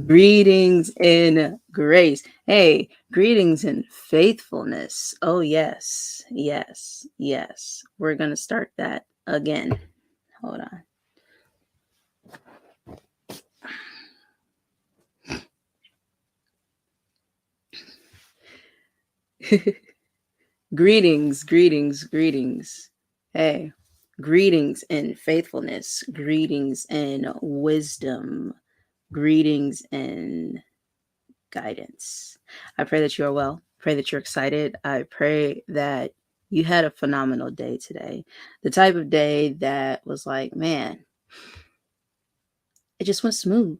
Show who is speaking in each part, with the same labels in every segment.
Speaker 1: Greetings in grace. Hey, greetings in faithfulness. Oh, yes, yes, yes. We're going to start that again. Hold on. Greetings, greetings, greetings. Hey, greetings in faithfulness. Greetings in wisdom. Greetings in guidance. I pray that you are well. Pray that you're excited. I pray that you had a phenomenal day today. The type of day that was like, man, it just went smooth.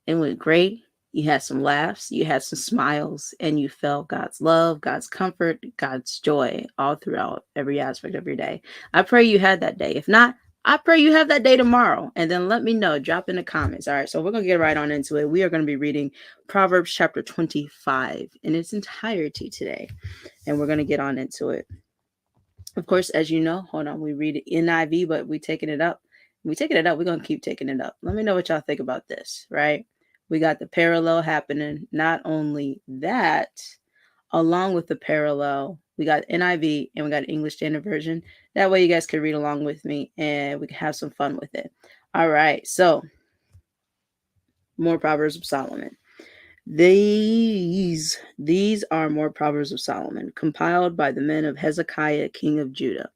Speaker 1: It went great. You had some laughs, you had some smiles, and you felt God's love, God's comfort, God's joy all throughout every aspect of your day. I pray you had that day. If not, I pray you have that day tomorrow. And then let me know. Drop in the comments. All right. So we're going to get right on into it. We are going to be reading Proverbs chapter 25 in its entirety today. And we're going to get on into it. Of course, as you know, hold on, we read it NIV, but we taking it up. We taking it up. We're gonna keep taking it up. Let me know what y'all think about this, right? We got the parallel happening. Not only that, along with the parallel, we got NIV and we got English Standard Version. That way you guys can read along with me and we can have some fun with it. All right, so more Proverbs of Solomon. These are more Proverbs of Solomon, compiled by the men of Hezekiah, king of Judah.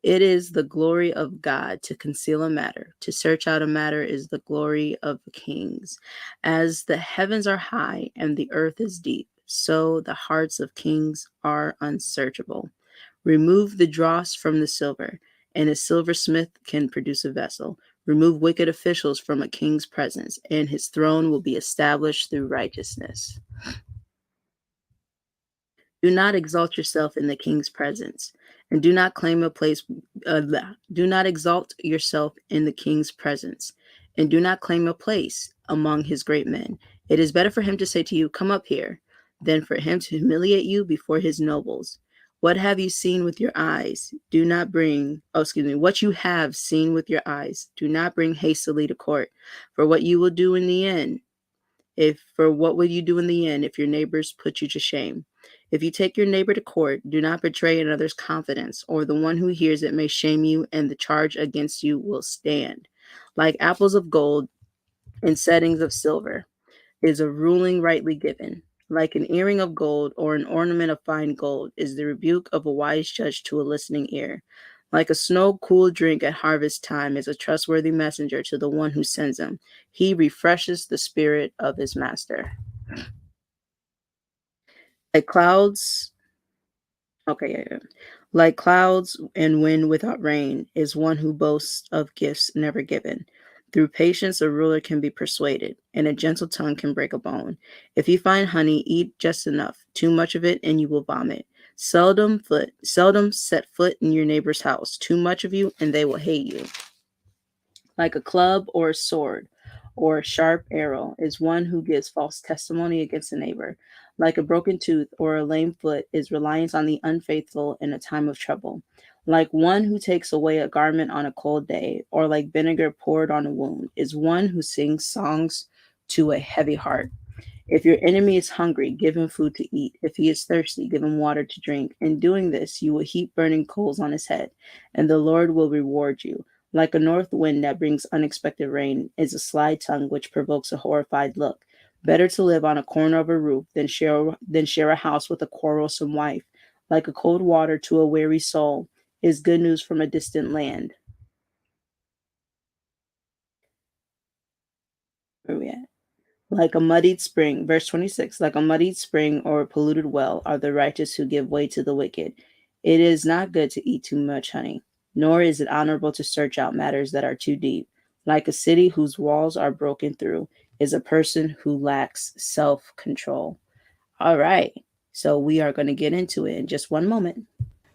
Speaker 1: It is the glory of God to conceal a matter. To search out a matter is the glory of kings. As the heavens are high and the earth is deep, so the hearts of kings are unsearchable. Remove the dross from the silver, and a silversmith can produce a vessel. Remove wicked officials from a king's presence, and his throne will be established through righteousness. Do not exalt yourself in the king's presence, and do not claim a place. Do not exalt yourself in the king's presence, and do not claim a place among his great men. It is better for him to say to you, "Come up here," than for him to humiliate you before his nobles. What have you seen with your eyes? Do not bring, what you have seen with your eyes, do not bring hastily to court, for what you will do in the end what would you do in the end if your neighbors put you to shame? If you take your neighbor to court, do not betray another's confidence, or the one who hears it may shame you, and the charge against you will stand. Like apples of gold and settings of silver is a ruling rightly given. Like an earring of gold or an ornament of fine gold is the rebuke of a wise judge to a listening ear. Like a snow-cool drink at harvest time is a trustworthy messenger to the one who sends him. He refreshes the spirit of his master. Like clouds, okay, yeah. Like clouds and wind without rain is one who boasts of gifts never given. Through patience, a ruler can be persuaded, and a gentle tongue can break a bone. If you find honey, eat just enough. Too much of it, and you will vomit. Seldom set foot in your neighbor's house. Too much of you, and they will hate you. Like a club or a sword or a sharp arrow is one who gives false testimony against a neighbor. Like a broken tooth or a lame foot is reliance on the unfaithful in a time of trouble. Like one who takes away a garment on a cold day, or like vinegar poured on a wound, is one who sings songs to a heavy heart. If your enemy is hungry, give him food to eat. If he is thirsty, give him water to drink. In doing this, you will heap burning coals on his head, and the Lord will reward you. Like a north wind that brings unexpected rain is a sly tongue which provokes a horrified look. Better to live on a corner of a roof than share a house with a quarrelsome wife. Like a cold water to a weary soul is good news from a distant land. Where are we at? Like a muddied spring, verse 26, like a muddied spring or a polluted well are the righteous who give way to the wicked. It is not good to eat too much honey, nor is it honorable to search out matters that are too deep. Like a city whose walls are broken through is a person who lacks self control. All right, so we are going to get into it in just one moment.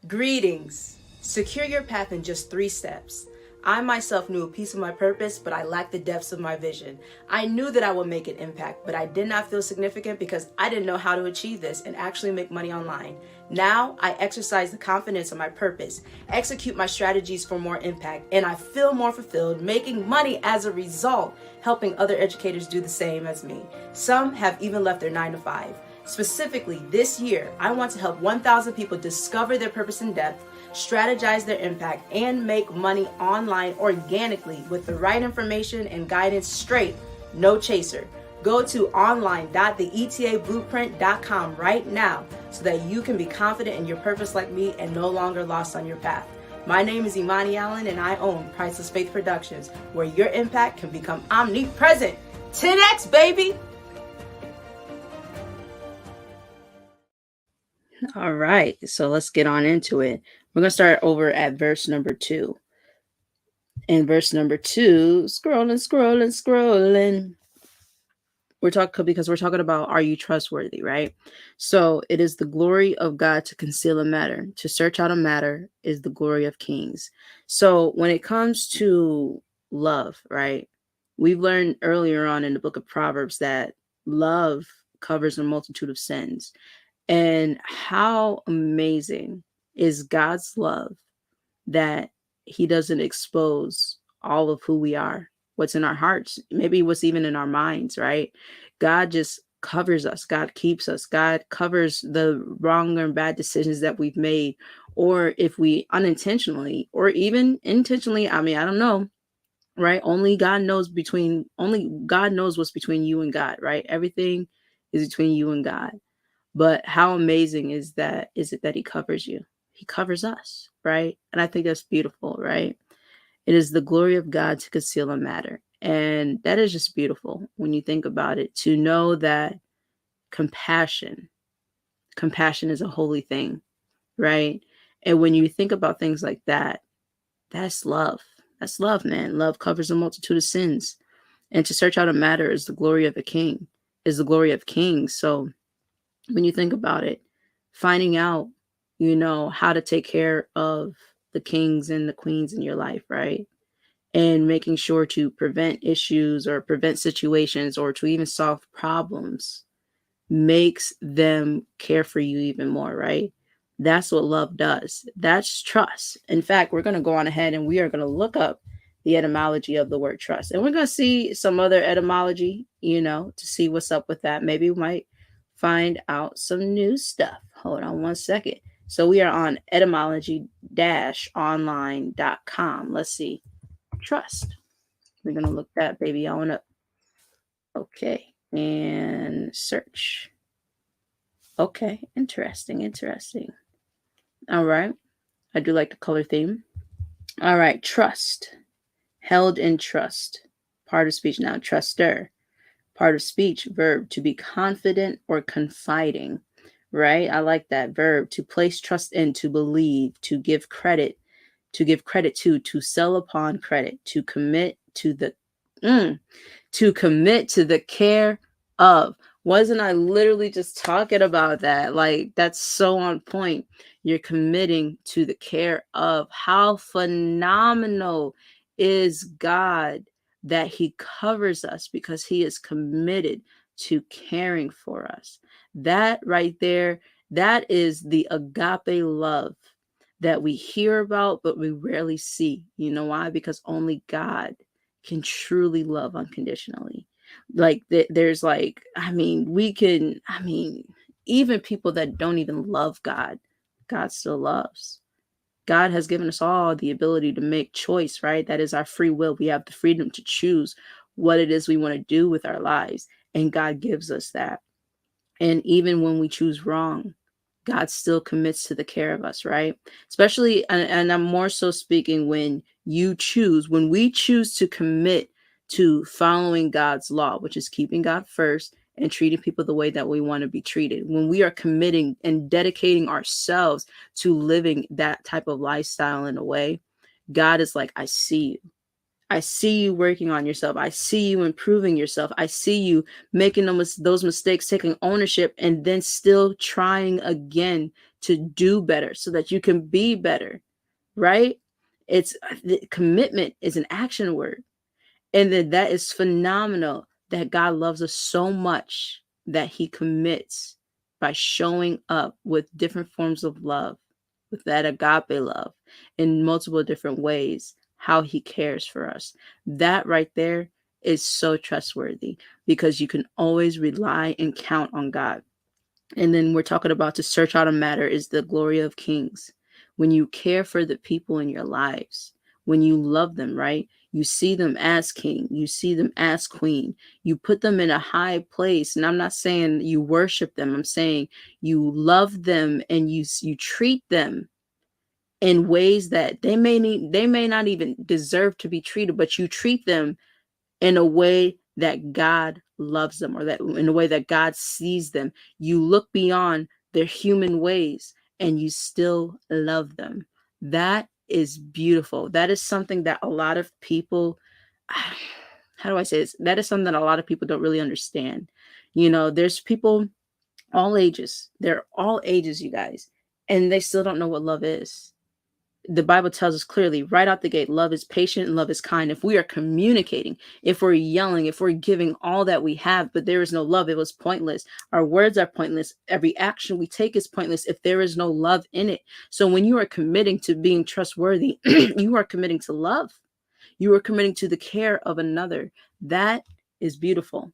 Speaker 1: Greetings. Secure your path in just 3 steps. I myself knew a piece of my purpose, but I lacked the depths of my vision. I knew that I would make an impact, but I did not feel significant because I didn't know how to achieve this and actually make money online. Now, I exercise the confidence of my purpose, execute my strategies for more impact, and I feel more fulfilled, making money as a result, helping other educators do the same as me. Some have even left their 9 to 5. Specifically, this year, I want to help 1,000 people discover their purpose in depth, strategize their impact, and make money online organically with the right information and guidance straight, no chaser. Go to online.theetablueprint.com right now so that you can be confident in your purpose like me and no longer lost on your path. My name is Imani Allen and I own Priceless Faith Productions, where your impact can become omnipresent. 10x, baby! All right, so let's get on into it. We're going to start over at verse number 2. In verse number 2, scrolling. We're talking about, are you trustworthy, right? So it is the glory of God to conceal a matter. To search out a matter is the glory of kings. So when it comes to love, right? We've learned earlier on in the book of Proverbs that love covers a multitude of sins. And how amazing is God's love that he doesn't expose all of who we are, what's in our hearts, maybe what's even in our minds, right? God just covers us. God keeps us. God covers the wrong or bad decisions that we've made, or if we unintentionally or even intentionally, I don't know, right? Only God knows what's between you and God, right? Everything is between you and God. But how amazing is it that he covers you? He covers us, right? And I think that's beautiful, right? It is the glory of God to conceal a matter. And that is just beautiful when you think about it, to know that compassion is a holy thing, right? And when you think about things like that, that's love. That's love, man. Love covers a multitude of sins. And to search out a matter is the glory of a king, is the glory of kings. So when you think about it, finding out, how to take care of the kings and the queens in your life, right? And making sure to prevent issues or prevent situations or to even solve problems makes them care for you even more, right? That's what love does. That's trust. In fact, we're going to go on ahead and we are going to look up the etymology of the word trust. And we're going to see some other etymology, to see what's up with that. Maybe we might find out some new stuff. Hold on one second. So we are on etymology-online.com. Let's see. Trust. We're going to look that baby on up. Okay. And search. Okay. Interesting. All right. I do like the color theme. All right. Trust. Held in trust. Part of speech now. Truster. Part of speech. Verb. To be confident or confiding. Right? I like that verb. To place trust in. To believe. To give credit. To give credit to sell upon credit. To commit to the care of. Wasn't I literally just talking about that? Like, that's so on point. You're committing to the care of. How phenomenal is God that he covers us because he is committed to caring for us. That right there, that is the agape love that we hear about, but we rarely see. You know why? Because only God can truly love unconditionally. Like there's like, even people that don't even love God, God still loves. God has given us all the ability to make choice, right? That is our free will. We have the freedom to choose what it is we want to do with our lives. And God gives us that. And even when we choose wrong, God still commits to the care of us, right? Especially, and I'm more so speaking when we choose to commit to following God's law, which is keeping God first and treating people the way that we want to be treated. When we are committing and dedicating ourselves to living that type of lifestyle in a way, God is like, I see you. I see you working on yourself. I see you improving yourself. I see you making those mistakes, taking ownership, and then still trying again to do better so that you can be better, right? It's commitment is an action word. And then that is phenomenal that God loves us so much that he commits by showing up with different forms of love, with that agape love in multiple different ways, how he cares for us. That right there is so trustworthy because you can always rely and count on God. And then we're talking about to search out a matter is the glory of kings. When you care for the people in your lives, when you love them, right? You see them as king, you see them as queen, you put them in a high place. And I'm not saying you worship them, I'm saying you love them and you treat them in ways that they may not even deserve to be treated, but you treat them in a way that God loves them, or that in a way that God sees them. You look beyond their human ways and you still love them. That is beautiful. That is something that a lot of people, how do I say this? That is something that a lot of people don't really understand. You know, there's people all ages. They're all ages, you guys, and they still don't know what love is. The Bible tells us clearly right out the gate, love is patient and love is kind. If we are communicating, if we're yelling, if we're giving all that we have, but there is no love, it was pointless. Our words are pointless. Every action we take is pointless if there is no love in it. So when you are committing to being trustworthy, you are committing to love. You are committing to the care of another. That is beautiful.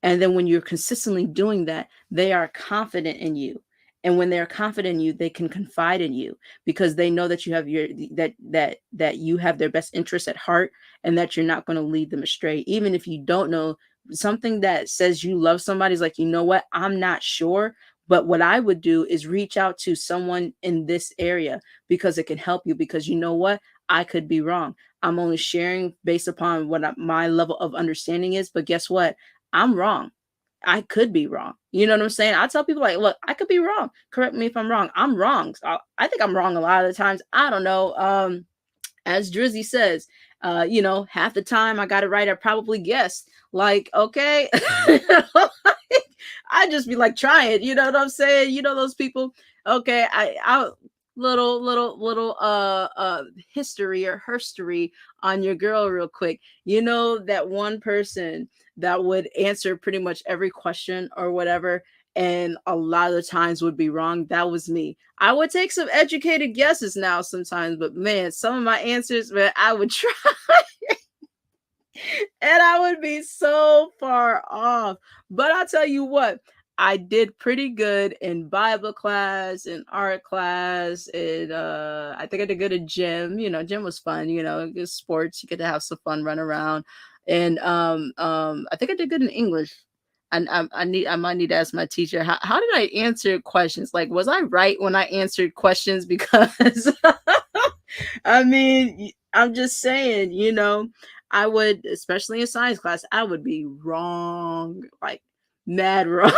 Speaker 1: And then when you're consistently doing that, they are confident in you. And when they're confident in you, they can confide in you because they know that you have that you have their best interests at heart and that you're not going to lead them astray. Even if you don't know something that says you love somebody is like, you know what, I'm not sure. But what I would do is reach out to someone in this area because it can help you, because you know what? I could be wrong. I'm only sharing based upon what my level of understanding is. But guess what? I'm wrong. I could be wrong. You know what I'm saying? I tell people like, look, I could be wrong. Correct me if I'm wrong. I'm wrong. I think I'm wrong a lot of the times. I don't know. As Drizzy says, you know, half the time I got it right, I probably guessed. Like, okay. I just be like, try it. You know what I'm saying? You know, those people. Okay. I little history or herstory on your girl real quick. You know, that one person that would answer pretty much every question or whatever, and a lot of the times would be wrong. That was me. I would take some educated guesses now sometimes, but man, some of my answers, man, I would try and I would be so far off. But I'll tell you what, I did pretty good in Bible class, in art class, and I think I did good at gym. You know, gym was fun, you know, good sports, you get to have some fun, run around. And I think I did good in English. And I might need to ask my teacher, how did I answer questions? Like, was I right when I answered questions? Because I mean, I'm just saying, you know, I would, especially in science class, I would be wrong, like mad wrong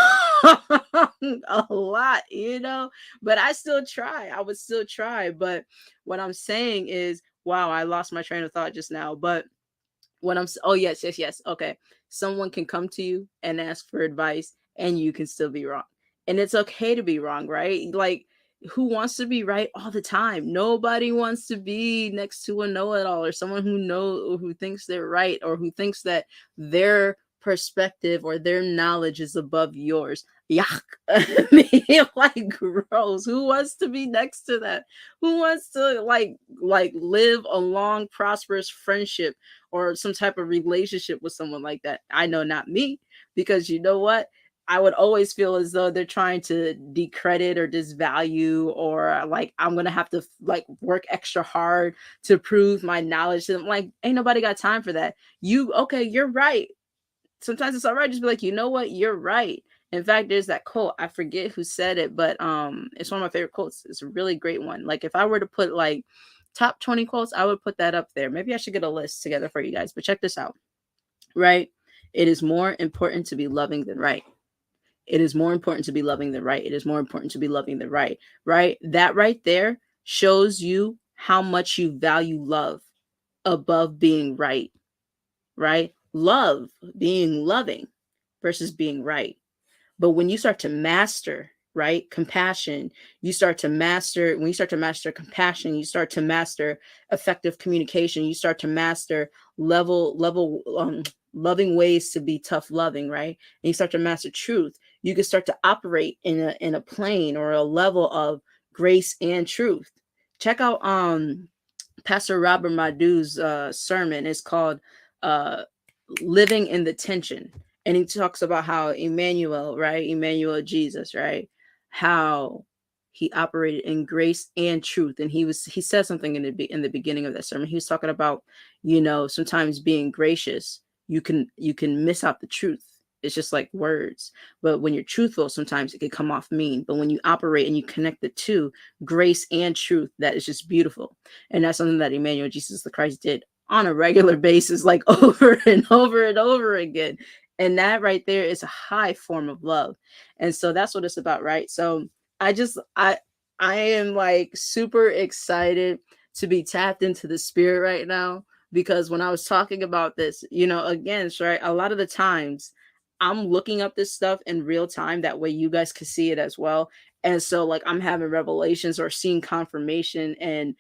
Speaker 1: a lot, you know, but I still try. I would still try. But what I'm saying is, wow, I lost my train of thought just now. But what oh, yes. Okay. Someone can come to you and ask for advice and you can still be wrong. And it's okay to be wrong, right? Like, who wants to be right all the time? Nobody wants to be next to a know-it-all or someone who thinks they're right, or who thinks that their perspective or their knowledge is above yours. Yuck. I mean, like, gross. Who wants to be next to that? Who wants to like live a long, prosperous friendship or some type of relationship with someone like that? I know not me, because you know what? I would always feel as though they're trying to decredit or disvalue, or like I'm gonna have to like work extra hard to prove my knowledge to them. Like, ain't nobody got time for that. Okay, you're right. Sometimes it's all right. Just be like, you know what, you're right. In fact, there's that quote. I forget who said it, but it's one of my favorite quotes. It's a really great one. Like, if I were to put like top 20 quotes, I would put that up there. Maybe I should get a list together for you guys. But check this out. Right? It is more important to be loving than right. It is more important to be loving than right. It is more important to be loving than right. Right? That right there shows you how much you value love above being right. Right? Love, being loving versus being right. But when you start to master right? Compassion. You start to master, when you start to master compassion, you start to master effective communication. You start to master loving ways to be tough loving, right? And you start to master truth. You can start to operate in a plane or a level of grace and truth. Check out Pastor Robert Madu's sermon. Is called uh, "Living in the Tension," and he talks about how Emmanuel, right, Emmanuel Jesus, right, how he operated in grace and truth. And he said something in the beginning of that sermon. He was talking about, sometimes being gracious, you can miss out the truth. It's just like words. But when you're truthful, sometimes it can come off mean. But when you operate and you connect the two, grace and truth, that is just beautiful. And that's something that Emmanuel Jesus the Christ did on a regular basis, like over and over and over again. And that right there is a high form of love. And so that's what it's about, right? So I just I am like super excited to be tapped into the spirit right now, because when I was talking about this, again, right, a lot of the times I'm looking up this stuff in real time. That way you guys can see it as well. And so like I'm having revelations or seeing confirmation, and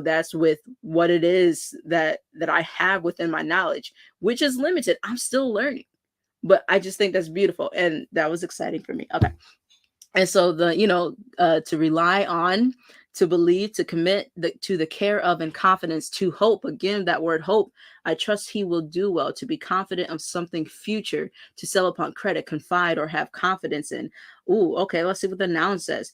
Speaker 1: that's with what it is that I have within my knowledge, which is limited. I'm still learning, but I just think that's beautiful, and that was exciting for me. Okay. And so to rely on, to believe, to commit to the care of and confidence, to hope. Again, that word hope. I trust he will do well. To be confident of something future, to sell upon credit, confide, or have confidence in. Ooh, okay, let's see what the noun says.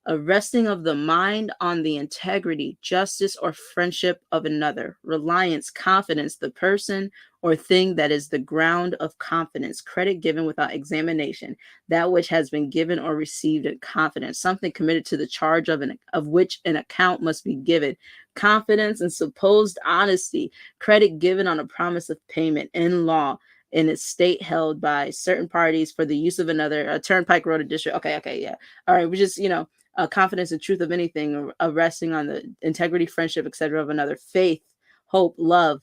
Speaker 1: A resting of the mind on the integrity, justice, or friendship of another. Reliance, confidence, the person or thing that is the ground of confidence. Credit given without examination, that which has been given or received in confidence. Something committed to the charge of which an account must be given. Confidence and supposed honesty. Credit given on a promise of payment in law, in a state held by certain parties for the use of another. A turnpike road, a district. Okay, yeah. All right, we just confidence and truth of anything, or resting on the integrity, friendship, etc. of another. Faith, hope, love,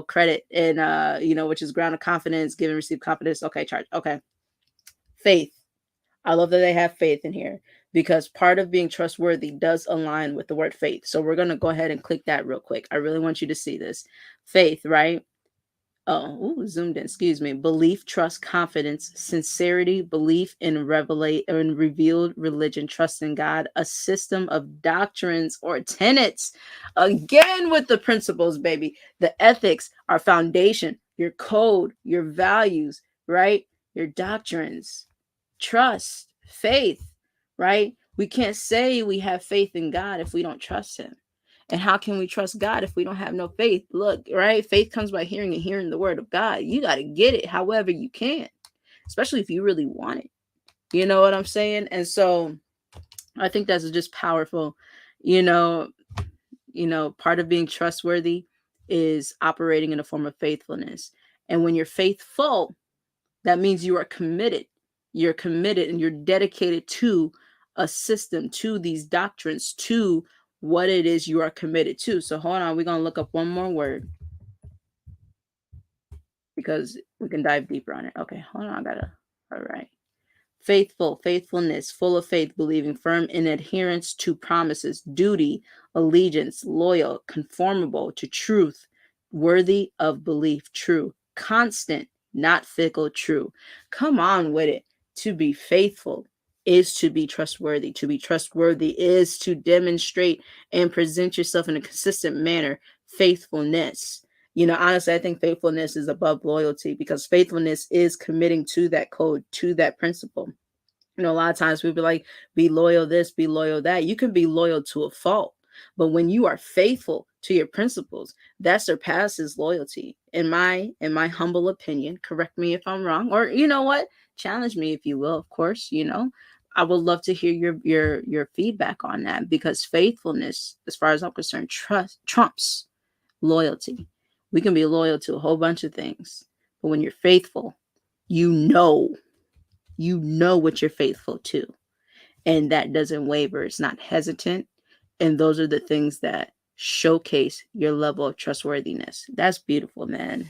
Speaker 1: credit, and which is ground of confidence, give and receive confidence. Okay, charge. Okay. Faith. I love that they have faith in here, because part of being trustworthy does align with the word faith. So we're going to go ahead and click that real quick. I really want you to see this. Faith, right? Zoomed in, excuse me. Belief, trust, confidence, sincerity, belief in revealed religion, trust in God, a system of doctrines or tenets. Again, with the principles, baby. The ethics, our foundation, your code, your values, right? Your doctrines, trust, faith, right? We can't say we have faith in God if we don't trust him. And how can we trust God if we don't have no faith? Look, right? Faith comes by hearing, and hearing the word of God. You got to get it however you can, especially if you really want it. You know what I'm saying? And so I think that's just powerful. You know, part of being trustworthy is operating in a form of faithfulness. And when you're faithful, that means you are committed. You're committed and you're dedicated to a system, to these doctrines, to what it is you are committed to. So hold on, we're going to look up one more word, because we can dive deeper on it. Okay, hold on, all right. Faithful, faithfulness, full of faith, believing, firm in adherence to promises, duty, allegiance, loyal, conformable to truth, worthy of belief, true, constant, not fickle, true. Come on with it. To be faithful is to be trustworthy. To be trustworthy is to demonstrate and present yourself in a consistent manner. Faithfulness. Honestly, I think faithfulness is above loyalty, because faithfulness is committing to that code, to that principle. A lot of times we'll be like, be loyal this, be loyal that. You can be loyal to a fault, but when you are faithful to your principles, that surpasses loyalty. In my humble opinion, correct me if I'm wrong, or you know what, challenge me if you will. Of course, I would love to hear your feedback on that, because faithfulness, as far as I'm concerned, trumps loyalty. We can be loyal to a whole bunch of things, but when you're faithful, you know what you're faithful to, and that doesn't waver. It's not hesitant. And those are the things that showcase your level of trustworthiness. That's beautiful, man.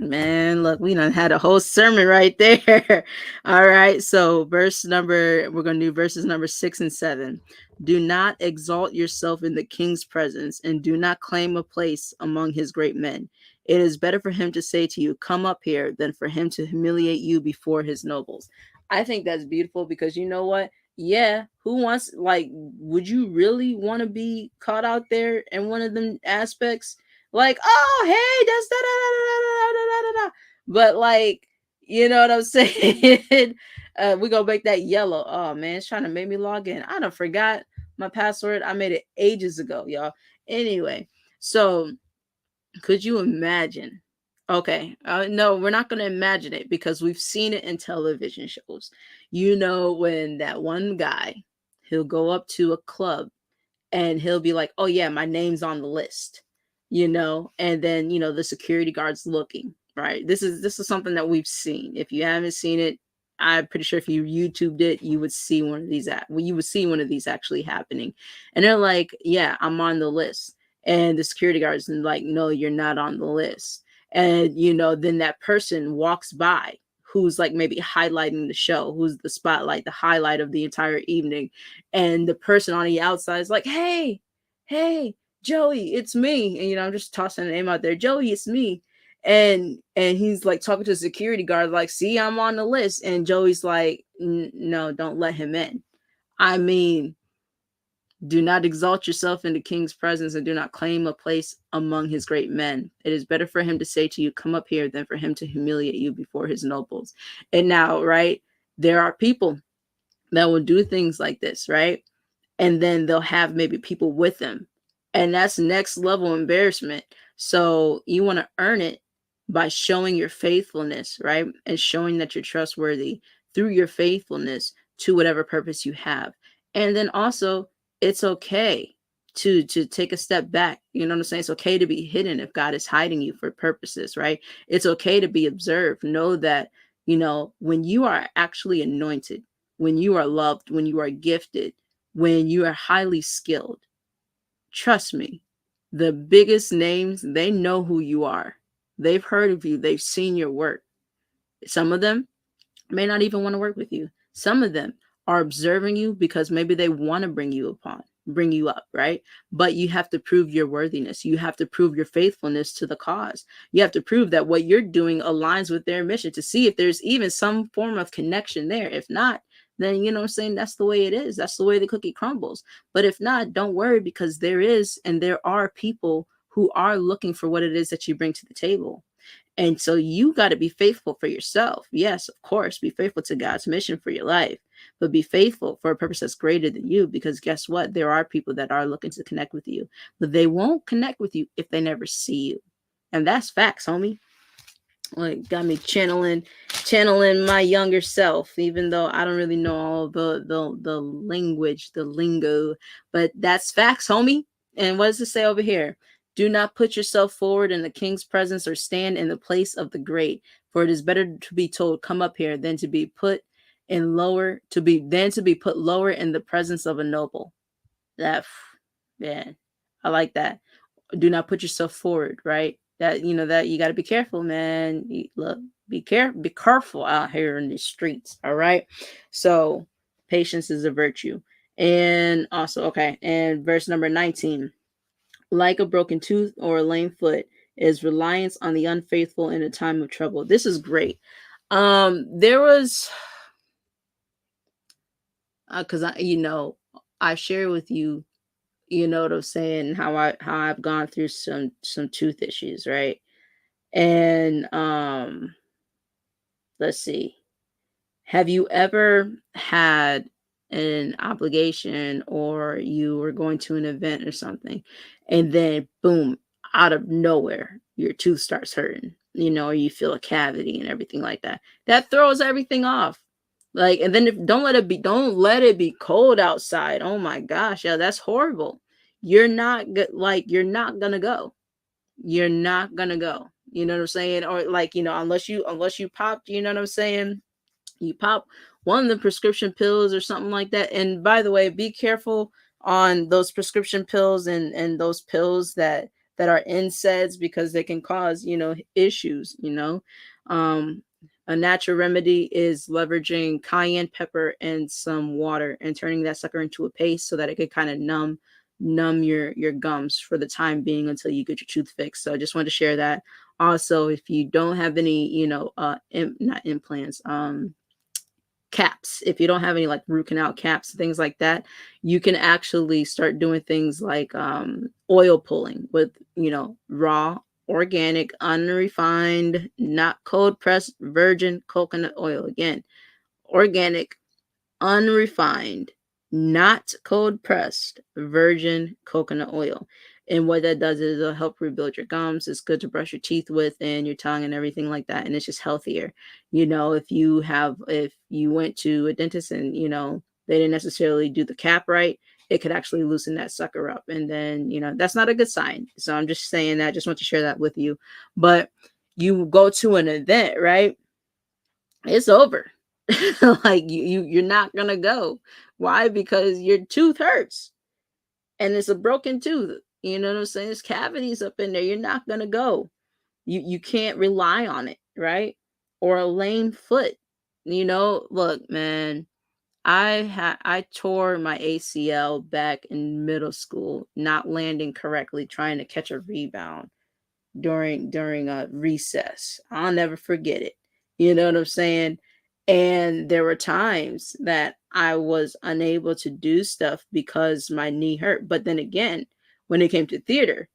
Speaker 1: Man, look, we done had a whole sermon right there. All right. So we're going to do verses number 6 and 7. Do not exalt yourself in the king's presence, and do not claim a place among his great men. It is better for him to say to you, come up here, than for him to humiliate you before his nobles. I think that's beautiful because you know what? Yeah, who wants, like, would you really want to be caught out there in one of them aspects? Like, oh, hey, that's da da da da da da da da. But like, you know what I'm saying? We go back that yellow. Oh man, it's trying to make me log in. I done forgot my password. I made it ages ago, y'all. Anyway, so could you imagine? Okay, no, we're not going to imagine it because we've seen it in television shows. You know, when that one guy, he'll go up to a club and he'll be like, oh yeah, my name's on the list, and then the security guard's looking, right? This is something that we've seen. If you haven't seen it, I'm pretty sure if you YouTubed it, you would see one of these you would see one of these actually happening. And they're like, yeah, I'm on the list. And the security guard's like, no, you're not on the list. And then that person walks by who's like maybe highlighting the show, who's the spotlight, the highlight of the entire evening. And the person on the outside is like, hey, Joey, it's me. And I'm just tossing a name out there. Joey, it's me. And he's like talking to the security guard, like, see, I'm on the list. And Joey's like, no, don't let him in. I mean, do not exalt yourself in the king's presence, and do not claim a place among his great men. It is better for him to say to you, come up here, than for him to humiliate you before his nobles. And now, right, there are people that will do things like this, right? And then they'll have maybe people with them. And that's next level embarrassment. So you want to earn it by showing your faithfulness, right? And showing that you're trustworthy through your faithfulness to whatever purpose you have. And then also, it's okay to take a step back. You know what I'm saying? It's okay to be hidden if God is hiding you for purposes, right? It's okay to be observed. Know that, when you are actually anointed, when you are loved, when you are gifted, when you are highly skilled, trust me, the biggest names, they know who you are. They've heard of you. They've seen your work. Some of them may not even want to work with you. Some of them are observing you because maybe they want to bring you up, right? But you have to prove your worthiness. You have to prove your faithfulness to the cause. You have to prove that what you're doing aligns with their mission, to see if there's even some form of connection there. If not, then you know what I'm saying, that's the way it is. That's the way the cookie crumbles. But if not, don't worry, because there are people who are looking for what it is that you bring to the table. And so you got to be faithful for yourself. Yes, of course, be faithful to God's mission for your life, but be faithful for a purpose that's greater than you, because guess what? There are people that are looking to connect with you, but they won't connect with you if they never see you. And that's facts, homie. Like, got me channeling my younger self, even though I don't really know all the language, the lingo, but that's facts, homie. And what does it say over here? Do not put yourself forward in the king's presence, or stand in the place of the great, for it is better to be told, come up here, than to be put put lower in the presence of a noble. That, man, I like that. Do not put yourself forward, right? That that you got to be careful, man. Look, be careful out here in the streets. All right. So patience is a virtue. And also, okay, and verse number 19, like a broken tooth or a lame foot is reliance on the unfaithful in a time of trouble. This is great. There was, because I share with you, you know what I'm saying, how I've gone through some tooth issues, right? And let's see. Have you ever had an obligation, or you were going to an event or something, and then boom, out of nowhere, your tooth starts hurting, or you feel a cavity and everything like that? That throws everything off. Like, and then don't let it be cold outside. Oh my gosh, yeah, that's horrible. You're not you're not gonna go. You're not gonna go. You know what I'm saying? Or like, unless you popped, you know what I'm saying? You pop one of the prescription pills or something like that. And by the way, be careful on those prescription pills and those pills that that are NSAIDs because they can cause, issues, Um, a natural remedy is leveraging cayenne pepper and some water and turning that sucker into a paste so that it could kind of numb your gums for the time being until you get your tooth fixed. So I just wanted to share that. Also, if you don't have any, not implants, caps, if you don't have any like root canal caps, things like that, you can actually start doing things like oil pulling with, raw, organic, unrefined, not cold pressed virgin coconut oil. Again, organic, unrefined, not cold pressed, virgin coconut oil. And what that does is it'll help rebuild your gums. It's good to brush your teeth with and your tongue and everything like that. And it's just healthier. If you went to a dentist and, they didn't necessarily do the cap right, it could actually loosen that sucker up. And then, that's not a good sign. So I'm just saying that, just want to share that with you. But you go to an event, right? It's over. Like you're not gonna go. Why? Because your tooth hurts and it's a broken tooth. You know what I'm saying? There's cavities up in there. You're not gonna go. You can't rely on it, right? Or a lame foot. Look, man, I tore my ACL back in middle school, not landing correctly, trying to catch a rebound during a recess. I'll never forget it. You know what I'm saying? And there were times that I was unable to do stuff because my knee hurt. But then again, when it came to theater,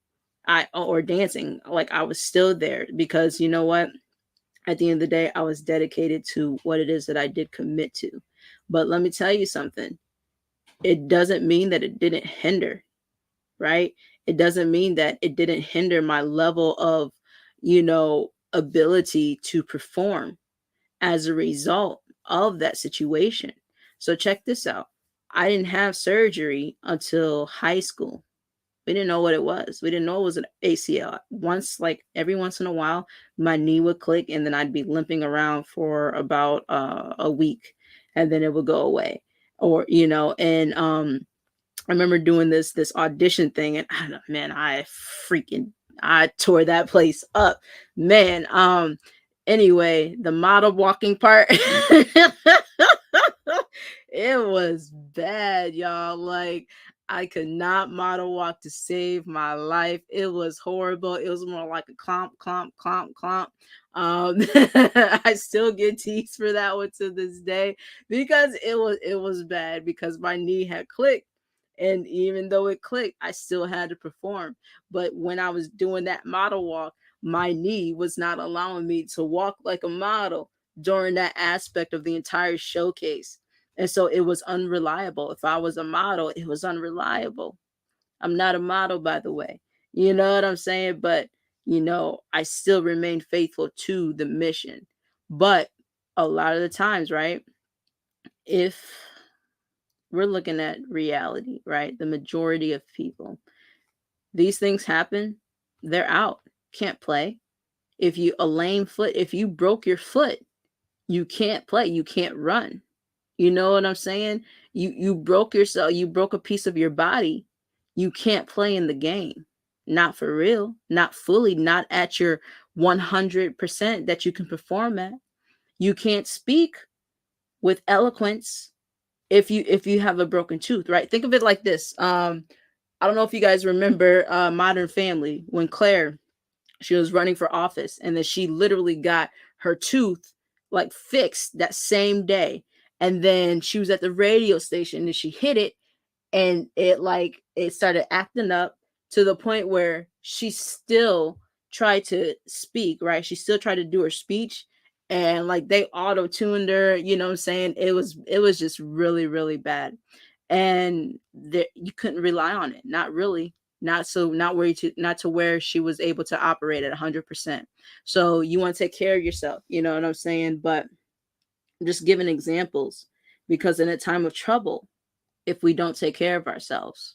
Speaker 1: or dancing, like I was still there because you know what? At the end of the day, I was dedicated to what it is that I did commit to. But let me tell you something. It doesn't mean that it didn't hinder, right? It doesn't mean that it didn't hinder my level of, ability to perform as a result of that situation. So check this out. I didn't have surgery until high school. We didn't know what it was. We didn't know it was an ACL. Every once in a while, my knee would click and then I'd be limping around for about a week and then it would go away. Or, and I remember doing this audition thing, and man, I tore that place up, man. Anyway, the model walking part, it was bad, y'all. Like I could not model walk to save my life. It was horrible. It was more like a clomp, clomp, clomp, clomp. I still get teased for that one to this day because it was bad because my knee had clicked. And even though it clicked, I still had to perform. But when I was doing that model walk, my knee was not allowing me to walk like a model during that aspect of the entire showcase. And so it was unreliable. If I was a model, it was unreliable. I'm not a model, by the way. You know what I'm saying? But, I still remain faithful to the mission. But a lot of the times, right? If we're looking at reality, right? The majority of people, these things happen, they're out. Can't play. If you a lame foot, if you broke your foot, you can't play. You can't run. You know what I'm saying? You broke yourself, you broke a piece of your body. You can't play in the game. Not for real, not fully, not at your 100% that you can perform at. You can't speak with eloquence if you have a broken tooth, right? Think of it like this. I don't know if you guys remember Modern Family when Claire, she was running for office and then she literally got her tooth like fixed that same day. And then she was at the radio station and she hit it and it started acting up to the point where she still tried to speak, right? She still tried to do her speech and like they auto-tuned her, you know what I'm saying? It was just really, really bad. And you couldn't rely on it. Not really. Not to where she was able to operate at 100%. So you want to take care of yourself, you know what I'm saying? But I'm just giving examples because in a time of trouble, if we don't take care of ourselves,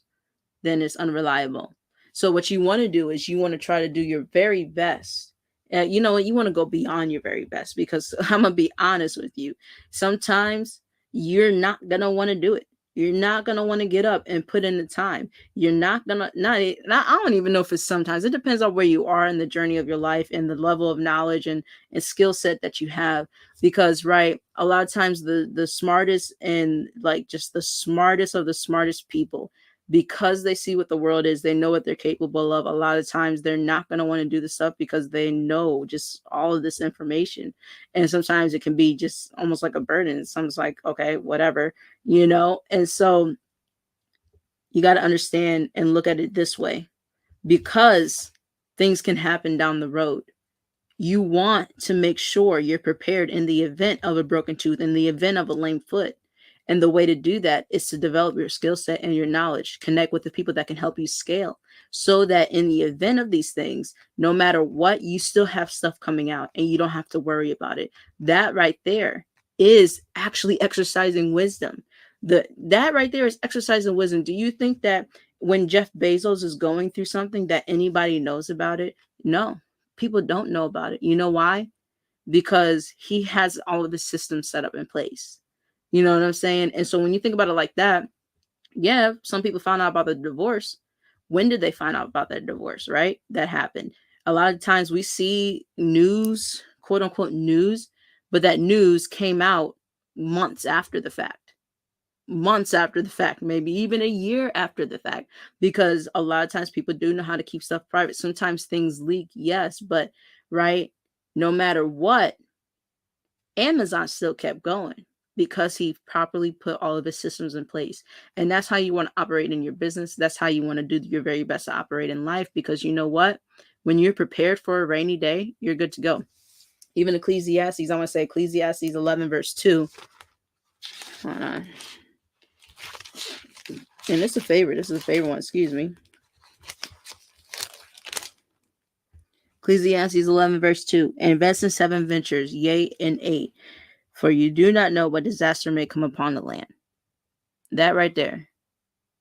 Speaker 1: then it's unreliable. So what you want to do is you want to try to do your very best. You know what? You want to go beyond your very best because I'm going to be honest with you. Sometimes you're not going to want to do it. You're not going to want to get up and put in the time. You're not going to, not, I don't even know if it's sometimes. It depends on where you are in the journey of your life and the level of knowledge and skill set that you have. Because, right, a lot of times the smartest and like just the smartest of the smartest people, because they see what the world is, they know what they're capable of. A lot of times they're not going to want to do the stuff because they know just all of this information. And sometimes it can be just almost like a burden. Someone's like, okay, whatever, and so you got to understand and look at it this way, because things can happen down the road. You want to make sure you're prepared in the event of a broken tooth, in the event of a lame foot. And the way to do that is to develop your skill set and your knowledge, connect with the people that can help you scale, so that in the event of these things, no matter what, you still have stuff coming out and you don't have to worry about it. That right there is actually exercising wisdom. That right there is exercising wisdom. Do you think that when Jeff Bezos is going through something that anybody knows about it? No, people don't know about it. You know why? Because he has all of the systems set up in place. You know what I'm saying? And so when you think about it like that, yeah, some people found out about the divorce. When did they find out about that divorce, right? That happened. A lot of times we see news, quote unquote news, but that news came out months after the fact. Months after the fact, maybe even a year after the fact, because a lot of times people do know how to keep stuff private. Sometimes things leak, yes, but right, no matter what, Amazon still kept going because he properly put all of his systems in place. And that's how you want to operate in your business. That's how you want to do your very best to operate in life, because you know what? When you're prepared for a rainy day, you're good to go. Even Ecclesiastes, I want to say Ecclesiastes 11 verse 2. Hold on. And this is a favorite. This is a favorite one. Excuse me. Ecclesiastes 11 verse 2. Invest in 7 ventures, yea, in 8. For you do not know what disaster may come upon the land. That right there.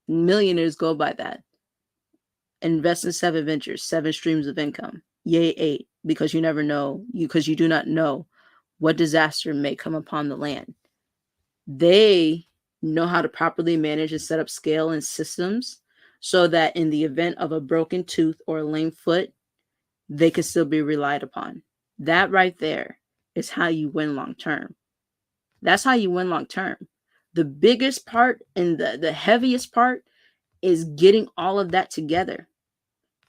Speaker 1: Millionaires go by that. Invest in 7 ventures, 7 streams of income, yea, 8. Because you never know, because you do not know what disaster may come upon the land. They know how to properly manage and set up scale and systems so that in the event of a broken tooth or a lame foot, they can still be relied upon. That right there is how you win long term. That's how you win long term. The biggest part and the heaviest part is getting all of that together.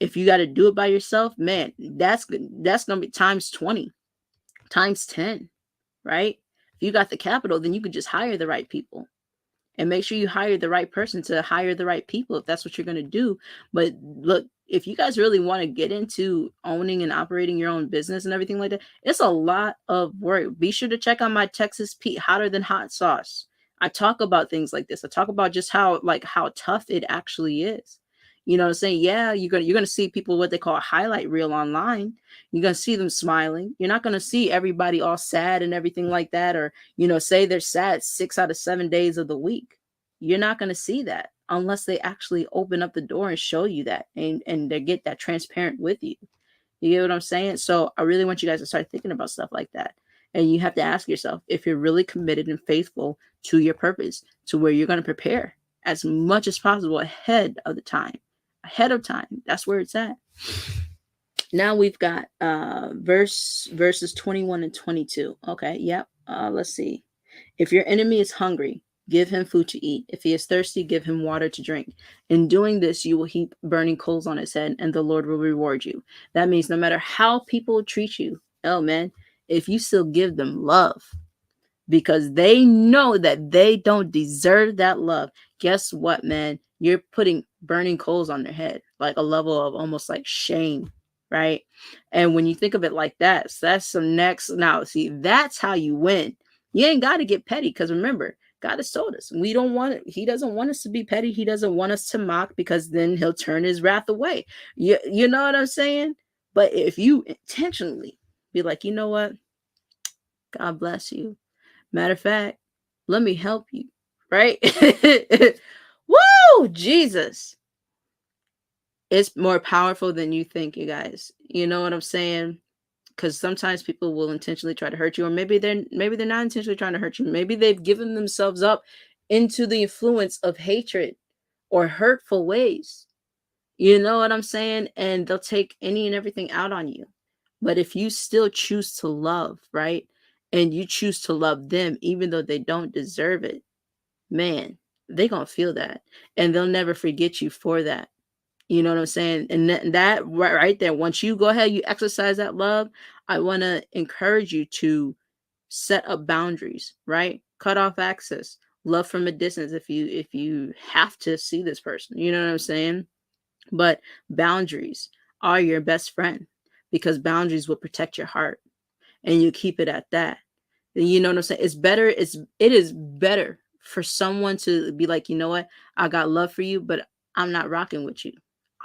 Speaker 1: If you got to do it by yourself, man, that's going to be times 20, times 10, right? If you got the capital, then you could just hire the right people. And make sure you hire the right person to hire the right people if that's what you're going to do. But look, if you guys really want to get into owning and operating your own business and everything like that, it's a lot of work. Be sure to check out my Texas Pete Hotter Than Hot Sauce. I talk about things like this. I talk about just how tough it actually is. You know what I'm saying? Yeah, you're gonna see people what they call a highlight reel online. You're gonna see them smiling. You're not gonna see everybody all sad and everything like that, or say they're sad 6 out of 7 days of the week. You're not gonna see that unless they actually open up the door and show you that, and they get that transparent with you. You get what I'm saying? So I really want you guys to start thinking about stuff like that. And you have to ask yourself if you're really committed and faithful to your purpose, to where you're going to prepare as much as possible ahead of the time. Ahead of time. That's where it's at. Now we've got verses 21 and 22. Okay, yep. Let's see. If your enemy is hungry, give him food to eat. If he is thirsty, give him water to drink. In doing this, you will heap burning coals on his head, and the Lord will reward you. That means no matter how people treat you, oh man, if you still give them love, because they know that they don't deserve that love, guess what, man? You're putting burning coals on their head, like a level of almost like shame, right? And when you think of it like that, so that's some next. Now, see, that's how you win. You ain't got to get petty, because remember, God has told us we don't want it. He doesn't want us to be petty. He doesn't want us to mock, because then he'll turn his wrath away. You know what I'm saying? But if you intentionally be like, you know what? God bless you. Matter of fact, let me help you, right? Woo! Jesus. It's more powerful than you think, you guys. You know what I'm saying? Because sometimes people will intentionally try to hurt you, or maybe they're not intentionally trying to hurt you. Maybe they've given themselves up into the influence of hatred or hurtful ways. You know what I'm saying? And they'll take any and everything out on you. But if you still choose to love, right? And you choose to love them, even though they don't deserve it, man, they going to feel that. And they'll never forget you for that. You know what I'm saying? And that right there, once you go ahead, you exercise that love, I want to encourage you to set up boundaries, right? Cut off access, love from a distance if you have to see this person. You know what I'm saying? But boundaries are your best friend because boundaries will protect your heart and you keep it at that. You know what I'm saying? It is better for someone to be like, you know what? I got love for you, but I'm not rocking with you.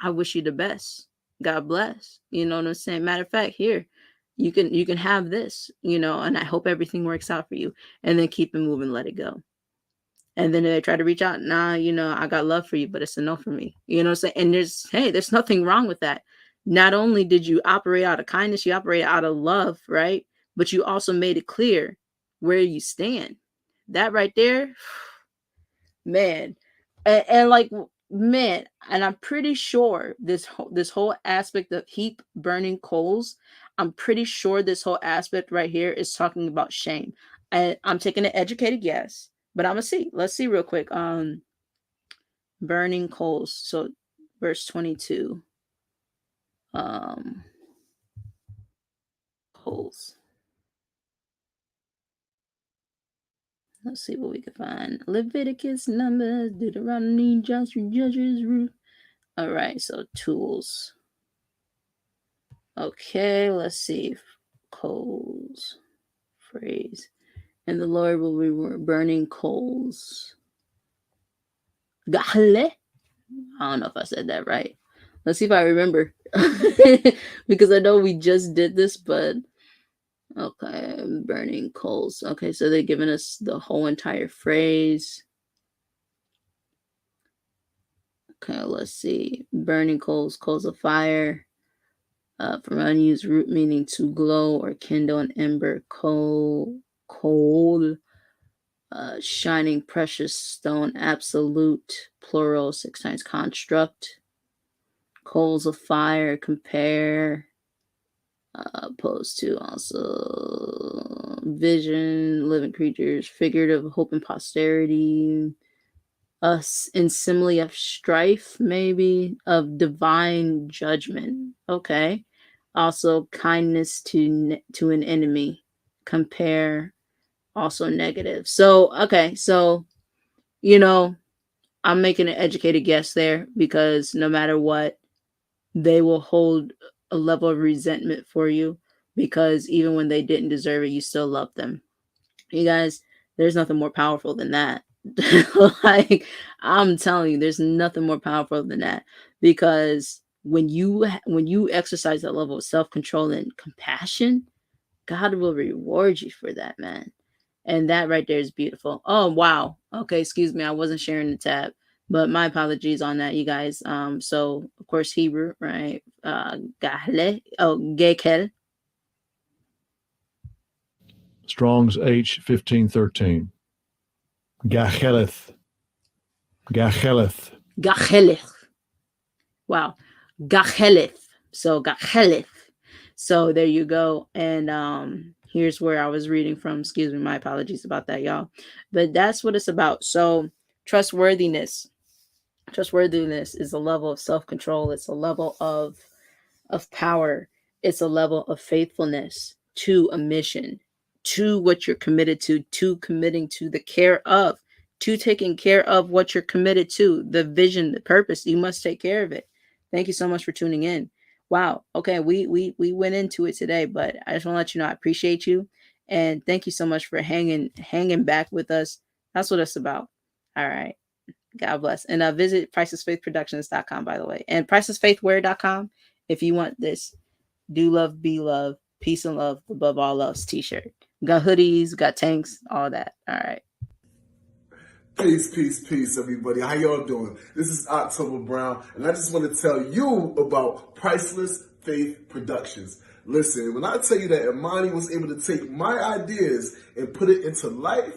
Speaker 1: I wish you the best. God bless. You know what I'm saying? Matter of fact, here, you can have this, and I hope everything works out for you. And then keep it moving, let it go. And then they try to reach out, nah, I got love for you, but it's a no for me. You know what I'm saying? And there's nothing wrong with that. Not only did you operate out of kindness, you operate out of love, right? But you also made it clear where you stand. That right there, man. And like, man, and I'm pretty sure this whole aspect of heap burning coals, I'm pretty sure this whole aspect right here is talking about shame. And I'm taking an educated guess, but I'm gonna see. Let's see real quick. Burning coals. So verse 22. Coals. Let's see what we can find. Leviticus, Numbers, Deuteronomy, Joshua, Judges, Ruth. All right, so tools. Okay, let's see. Coals. Phrase. And the Lord will be burning coals. Gahle? I don't know if I said that right. Let's see if I remember. Because I know we just did this, but okay, burning coals. Okay, so they're giving us the whole entire phrase. Okay, let's see. Burning coals, coals of fire. From unused root meaning to glow or kindle an ember, cold, shining precious stone, absolute, plural, 6 times construct. Coals of fire, compare, opposed to also vision, living creatures, figurative hope and posterity, us in simile of strife, maybe of divine judgment. Okay. Also kindness to an enemy. Compare, also negative. So okay, so I'm making an educated guess there because no matter what, they will hold a level of resentment for you because even when they didn't deserve it, you still love them. You guys, there's nothing more powerful than that. Like, I'm telling you, there's nothing more powerful than that because when you exercise that level of self-control and compassion, God will reward you for that, man. And that right there is beautiful. Oh, wow. Okay, excuse me. I wasn't sharing the tab, but my apologies on that, you guys. So of course Hebrew, right? Gahle. Oh, gekel.
Speaker 2: Strong's H1513. Gacheleth. Gacheleth.
Speaker 1: Gacheleth. Wow. Gacheleth. So Gacheleth. So there you go. And here's where I was reading from. Excuse me, my apologies about that, y'all. But that's what it's about. So trustworthiness. Trustworthiness is a level of self-control. It's a level of power. It's a level of faithfulness to a mission, to what you're committed to committing to the care of, to taking care of what you're committed to, the vision, the purpose. You must take care of it. Thank you so much for tuning in. Wow. Okay, we went into it today, but I just want to let you know I appreciate you and thank you so much for hanging back with us. That's what it's about. All right. God bless. And visit pricesfaithproductions.com, by the way. And pricesfaithwear.com if you want this do love, be love, peace and love above all else t-shirt. Got hoodies, got tanks, all that. All right.
Speaker 3: Peace, everybody. How y'all doing? This is October Brown, and I just want to tell you about Priceless Faith Productions. Listen, when I tell you that Imani was able to take my ideas and put it into life,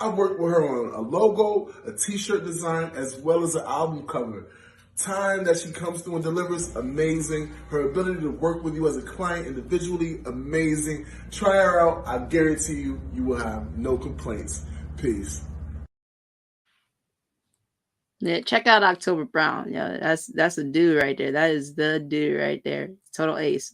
Speaker 3: I worked with her on a logo, a t-shirt design, as well as an album cover. Time that she comes through and delivers, amazing. Her ability to work with you as a client individually, amazing. Try her out. I guarantee you, you will have no complaints. Peace.
Speaker 1: Yeah, check out October Brown. Yeah, that's a dude right there. That is the dude right there. Total ace.